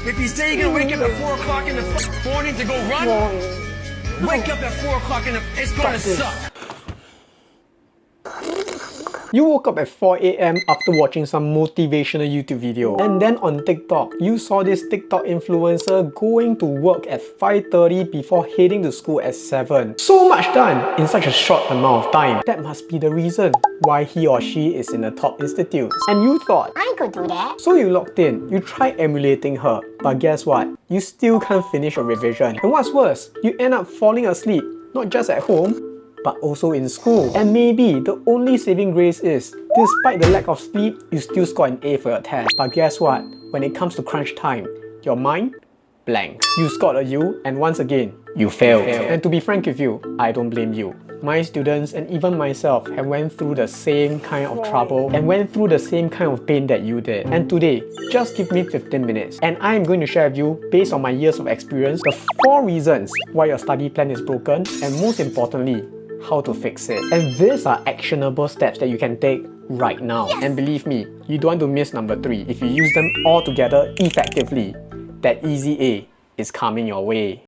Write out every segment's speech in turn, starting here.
If you say you're gonna wake up at 4 o'clock in the morning to go run, wake up at 4 o'clock in the... It's gonna suck. You woke up at 4 AM after watching some motivational YouTube video, and then on TikTok, you saw this TikTok influencer going to work at 5:30 before heading to school at 7. So much done in such a short amount of time. That must be the reason why he or she is in the top institutes. And you thought, I could do that. so you logged in, you tried emulating her, but guess what? You still can't finish your revision. And what's worse, you end up falling asleep, not just at home, but also in school. And maybe the only saving grace is, despite the lack of sleep, you still score an A for your test. But guess what? When it comes to crunch time, your mind? Blank. You scored a U, and once again, you failed. And to be frank with you, I don't blame you. My students and even myself have went through the same kind of trouble and went through the same kind of pain that you did. And today, just give me 15 minutes and I am going to share with you, based on my years of experience, the 4 reasons why your study plan is broken, and most importantly, how to fix it. And these are actionable steps that you can take right now. Yes. And believe me, you don't want to miss number 3. If you use them all together effectively, that easy A is coming your way.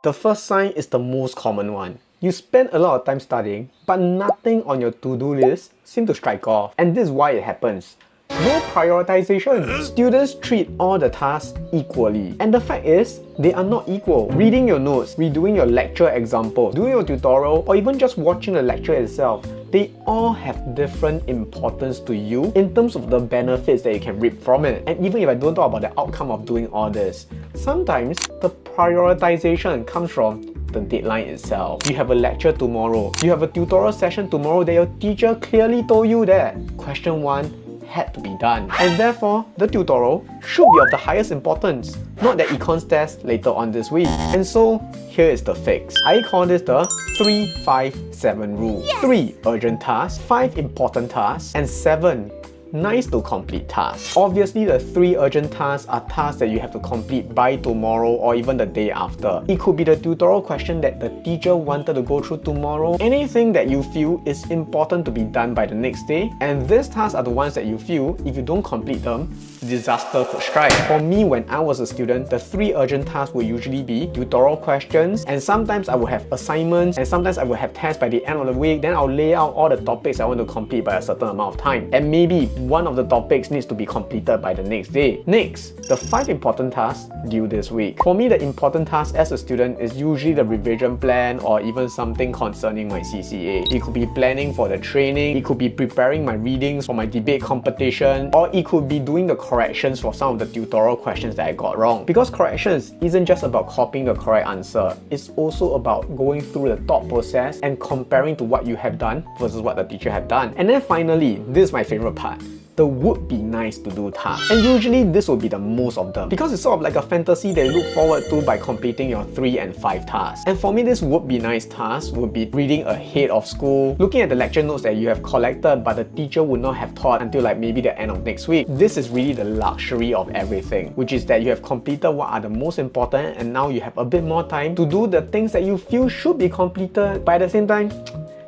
The first sign is the most common one. You spend a lot of time studying, but nothing on your to-do list seems to strike off. And this is why it happens. No prioritization. Students treat all the tasks equally. And the fact is, they are not equal. Reading your notes, redoing your lecture examples, doing your tutorial, or even just watching the lecture itself, they all have different importance to you in terms of the benefits that you can reap from it. And even if I don't talk about the outcome of doing all this, sometimes the prioritization comes from the deadline itself. You have a lecture tomorrow, you have a tutorial session tomorrow that your teacher clearly told you that question 1 had to be done. And therefore, the tutorial should be of the highest importance, not the econs test later on this week. And so, here is the fix. I call this the 3-5-7 rule. Yes. 3 urgent tasks, 5 important tasks, and 7 nice to complete tasks. Obviously, the 3 urgent tasks are tasks that you have to complete by tomorrow or even the day after. It could be the tutorial question that the teacher wanted to go through tomorrow. Anything that you feel is important to be done by the next day. And these tasks are the ones that you feel, if you don't complete them, disaster could strike. For me, when I was a student, the 3 urgent tasks would usually be tutorial questions, and sometimes I would have assignments, and sometimes I would have tests by the end of the week. Then I'll lay out all the topics I want to complete by a certain amount of time. And maybe one of the topics needs to be completed by the next day. Next, the 5 important tasks due this week. For me, the important task as a student is usually the revision plan or even something concerning my CCA. It could be planning for the training, it could be preparing my readings for my debate competition, or it could be doing the corrections for some of the tutorial questions that I got wrong. Because corrections isn't just about copying the correct answer, it's also about going through the thought process and comparing to what you have done versus what the teacher had done. And then finally, this is my favorite part, the would be nice to do tasks. And usually this will be the most of them, because it's sort of like a fantasy that you look forward to by completing your 3 and 5 tasks. And for me, this would be nice task would be reading ahead of school, looking at the lecture notes that you have collected but the teacher would not have taught until like maybe the end of next week. This is really the luxury of everything, which is that you have completed what are the most important, and now you have a bit more time to do the things that you feel should be completed, but at the same time,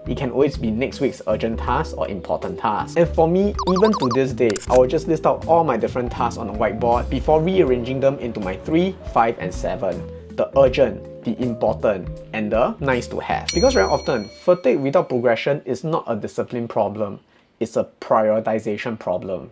it can always be next week's urgent task or important task. And for me, even to this day, I will just list out all my different tasks on the whiteboard before rearranging them into my 3, 5, and 7. The urgent, the important, and the nice to have. Because very often, fatigue without progression is not a discipline problem, it's a prioritization problem.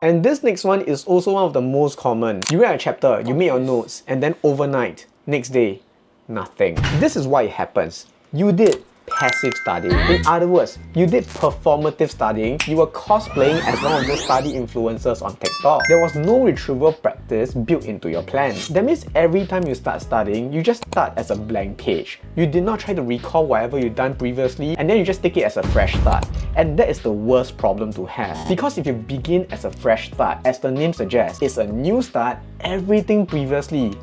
And this next one is also one of the most common. You read a chapter, you make your notes, and then overnight, next day, nothing. This is why it happens. You did passive studying. In other words, you did performative studying. You were cosplaying as one of those study influencers on TikTok. There was no retrieval practice built into your plan. That means every time you start studying, you just start as a blank page. You did not try to recall whatever you've done previously, and then you just take it as a fresh start. And that is the worst problem to have. Because if you begin as a fresh start, as the name suggests, it's a new start, everything previously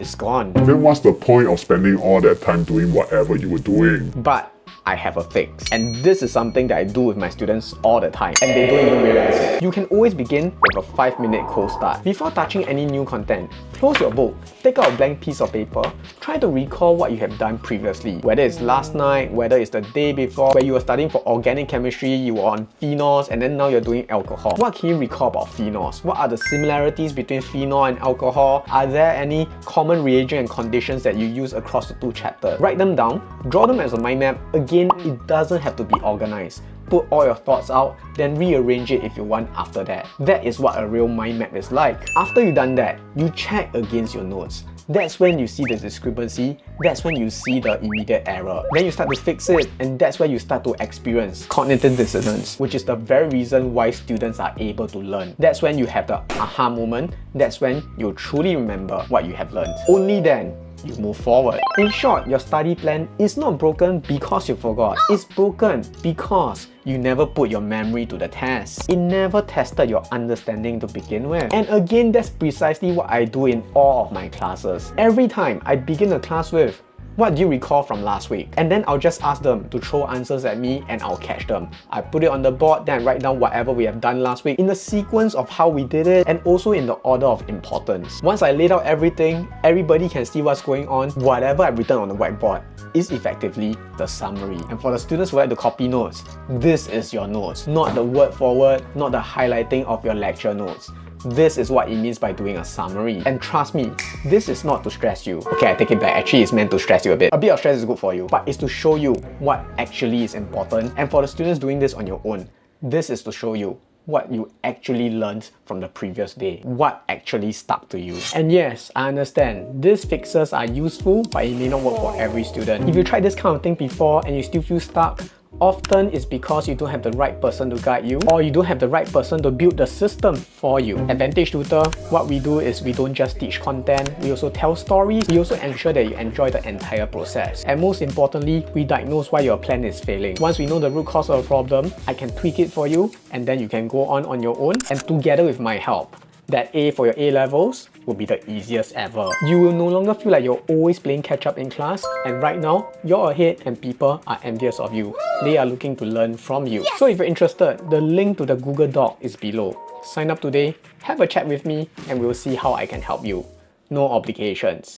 is gone. Then what's the point of spending all that time doing whatever you were doing? But I have a fix. And this is something that I do with my students all the time, and they don't even realize it. You can always begin with a 5-minute cold start. Before touching any new content, Close your book, take out a blank piece of paper, try to recall what you have done previously. Whether it's last night, whether it's the day before, where you were studying for organic chemistry, you were on phenols, and then now you're doing alcohol. What can you recall about phenols? What are the similarities between phenol and alcohol? Are there any common reagent and conditions that you use across the two chapters? Write them down, draw them as a mind map. Again, it doesn't have to be organized. Put all your thoughts out, then rearrange it if you want after that. That is what a real mind map is like. After you've done that, you check against your notes. That's when you see the discrepancy, that's when you see the immediate error. Then you start to fix it, and that's where you start to experience cognitive dissonance, which is the very reason why students are able to learn. That's when you have the aha moment, that's when you truly remember what you have learned. Only then, you move forward. In short, your study plan is not broken because you forgot. It's broken because you never put your memory to the test. It never tested your understanding to begin with. And again, that's precisely what I do in all of my classes. Every time I begin a class with, what do you recall from last week? And then I'll just ask them to throw answers at me and I'll catch them. I put it on the board, then I write down whatever we have done last week in the sequence of how we did it and also in the order of importance. Once I laid out everything, everybody can see what's going on. Whatever I've written on the whiteboard is effectively the summary. And for the students who like to copy notes, this is your notes, not the word for word, not the highlighting of your lecture notes. This is what it means by doing a summary. And trust me, this is not to stress you. Okay, I take it back. Actually, it's meant to stress you a bit. A bit of stress is good for you, but it's to show you what actually is important. And for the students doing this on your own, this is to show you what you actually learned from the previous day, what actually stuck to you. And yes, I understand, these fixes are useful, but it may not work for every student. If you tried this kind of thing before and you still feel stuck, often it's because you don't have the right person to guide you, or you don't have the right person to build the system for you. Advantage Tutor, what we do is we don't just teach content, we also tell stories, we also ensure that you enjoy the entire process. And most importantly, we diagnose why your plan is failing. Once we know the root cause of the problem, I can tweak it for you, and then you can go on your own, and together with my help, that A for your A-levels will be the easiest ever. You will no longer feel like you're always playing catch-up in class, and right now, you're ahead and people are envious of you. They are looking to learn from you. So if you're interested, the link to the Google Doc is below. Sign up today, have a chat with me, and we'll see how I can help you. No obligations.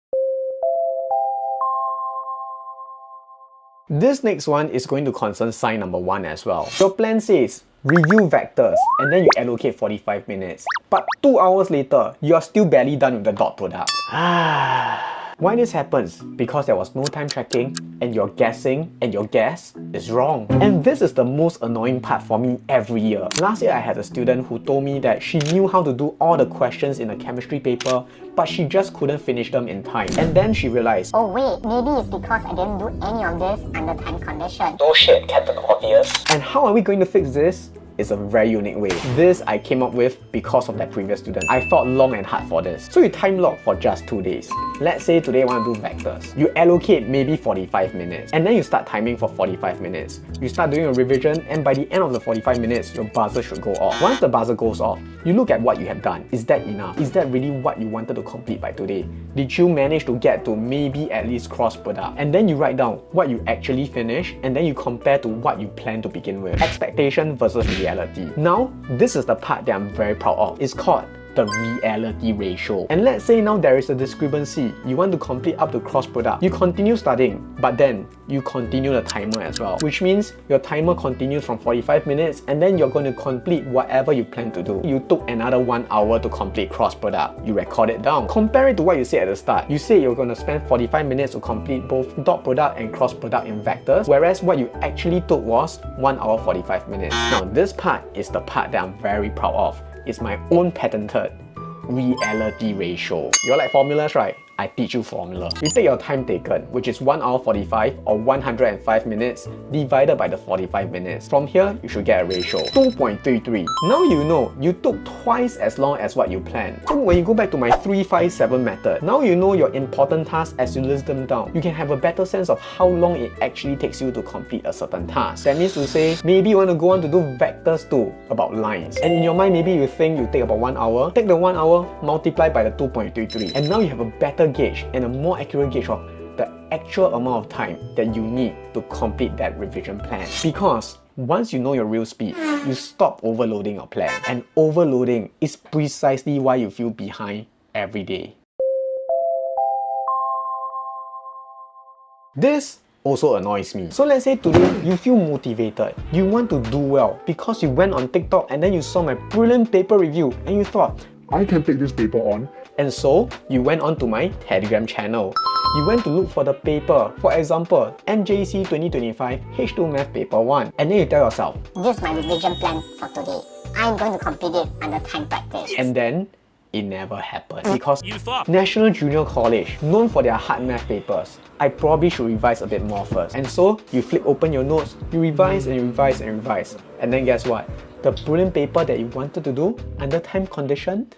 This next one is going to concern sign number 1 as well. Your plan says, review vectors, and then you allocate 45 minutes. But 2 hours later, you are still barely done with the dot product. Why this happens? Because there was no time tracking, and you're guessing, and your guess is wrong. And this is the most annoying part for me every year. Last year I had a student who told me that she knew how to do all the questions in a chemistry paper, but she just couldn't finish them in time. And then she realized, oh wait, maybe it's because I didn't do any of this under time condition. oh shit, Captain Obvious. And how are we going to fix this? It's a very unique way. This I came up with because of that previous student. I thought long and hard for this. So you time lock for just 2 days. Let's say today I want to do vectors. You allocate maybe 45 minutes, and then you start timing for 45 minutes. You start doing a revision, and by the end of the 45 minutes, your buzzer should go off. Once the buzzer goes off, you look at what you have done. Is that enough? Is that really what you wanted to complete by today? Did you manage to get to maybe at least cross product? And then you write down what you actually finished, and then you compare to what you planned to begin with. Expectation versus reality. Now, this is the part that I'm very proud of. It's called the reality ratio. And let's say now there is a discrepancy. You want to complete up to cross product. You continue studying, but then you continue the timer as well, which means your timer continues from 45 minutes, and then you're going to complete whatever you plan to do. You took another 1 hour to complete cross product. You record it down. Compare it to what you said at the start. You say you're going to spend 45 minutes to complete both dot product and cross product in vectors, whereas what you actually took was 1 hour 45 minutes. Now this part is the part that I'm very proud of. It's my own patented reality ratio. You like formulas, right? I teach you formula. You take your time taken, which is 1 hour 45 or 105 minutes divided by the 45 minutes. From here, you should get a ratio 2.33. Now you know you took twice as long as what you planned. So when you go back to my 357 method, now you know your important tasks as you list them down. You can have a better sense of how long it actually takes you to complete a certain task. That means to say, maybe you want to go on to do vectors too, about lines. And in your mind, maybe you think you take about 1 hour. Take the 1 hour, multiply by the 2.33. And now you have a better gauge and a more accurate gauge of the actual amount of time that you need to complete that revision plan. Because once you know your real speed, you stop overloading your plan. And overloading is precisely why you feel behind every day. This also annoys me. So let's say today you feel motivated, you want to do well because you went on TikTok and then you saw my brilliant paper review and you thought, I can take this paper on. and so you went on to my Telegram channel. You went to look for the paper, for example, MJC 2025 H2 Math Paper 1, and then you tell yourself, This is my revision plan for today. I'm going to complete it under time practice. and then it never happened because National Junior College, known for their hard math papers, I probably should revise a bit more first. And so you flip open your notes, you revise and you revise and revise, and then guess what? The brilliant paper that you wanted to do under time conditioned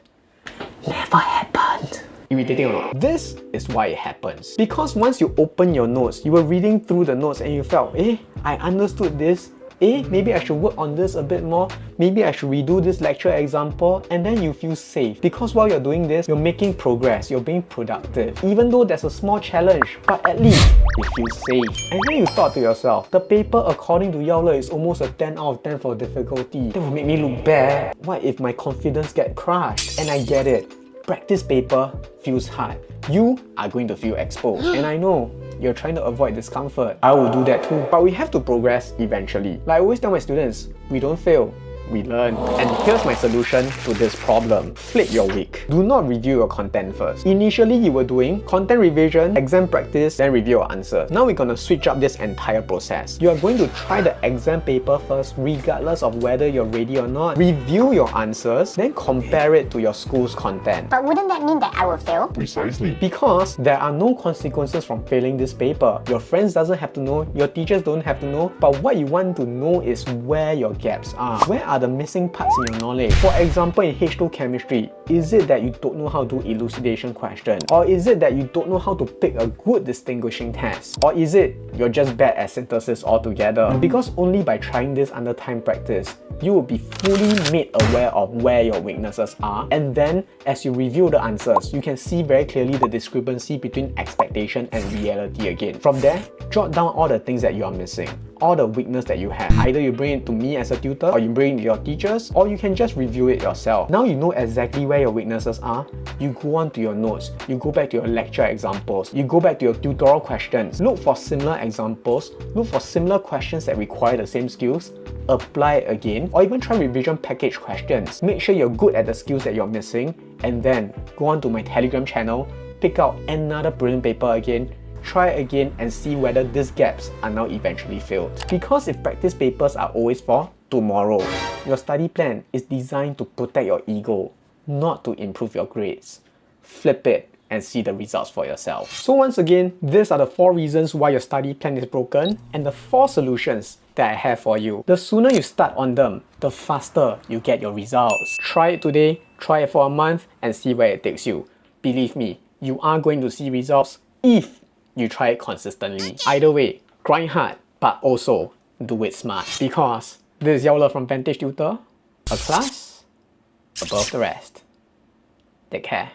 never happened. Irritating or not? This is why it happens. Because once you open your notes, you were reading through the notes and you felt, I understood this. Maybe I should work on this a bit more. Maybe I should redo this lecture example, and then you feel safe. Because while you're doing this, you're making progress, you're being productive. Even though there's a small challenge, but at least you feel safe. And then you thought to yourself, the paper according to Yao Le is almost a 10 out of 10 for difficulty. That will make me look bad. What if my confidence get crushed? And I get it. Practice paper feels hard. You are going to feel exposed. And I know you're trying to avoid discomfort. I will do that too. But we have to progress eventually. Like I always tell my students, we don't fail, we learn. And here's my solution to this problem. Flip your week. Do not review your content first. Initially, you were doing content revision, exam practice, then review your answers. Now we're going to switch up this entire process. You are going to try the exam paper first, regardless of whether you're ready or not. Review your answers, then compare it to your school's content. But wouldn't that mean that I will fail? Precisely. Because there are no consequences from failing this paper. Your friends doesn't have to know, your teachers don't have to know, but what you want to know is where your gaps are. Where are the missing parts in your knowledge? For example, in H2 chemistry, is it that you don't know how to do elucidation questions? Or is it that you don't know how to pick a good distinguishing test? Or is it you're just bad at synthesis altogether? Because only by trying this under time practice, you will be fully made aware of where your weaknesses are, and then as you review the answers, you can see very clearly the discrepancy between expectation and reality again. From there, jot down all the things that you are missing, all the weakness that you have. Either you bring it to me as a tutor, or you bring it to your teachers, or you can just review it yourself. Now you know exactly where your weaknesses are. You go on to your notes, you go back to your lecture examples, you go back to your tutorial questions, look for similar examples, look for similar questions that require the same skills, apply it again, or even try revision package questions. Make sure you're good at the skills that you're missing, and then go on to my Telegram channel, pick out another brilliant paper again, try again and see whether these gaps are now eventually filled. Because if practice papers are always for tomorrow, your study plan is designed to protect your ego, not to improve your grades. Flip it and see the results for yourself. So once again, these are the 4 reasons why your study plan is broken and the 4 solutions that I have for you. The sooner you start on them, the faster you get your results. Try it today, try it for a month and see where it takes you. Believe me, you are going to see results if you try it consistently. Either way, grind hard, but also do it smart. Because this is Yao Le from Vantage Tutor, a class above the rest. Take care.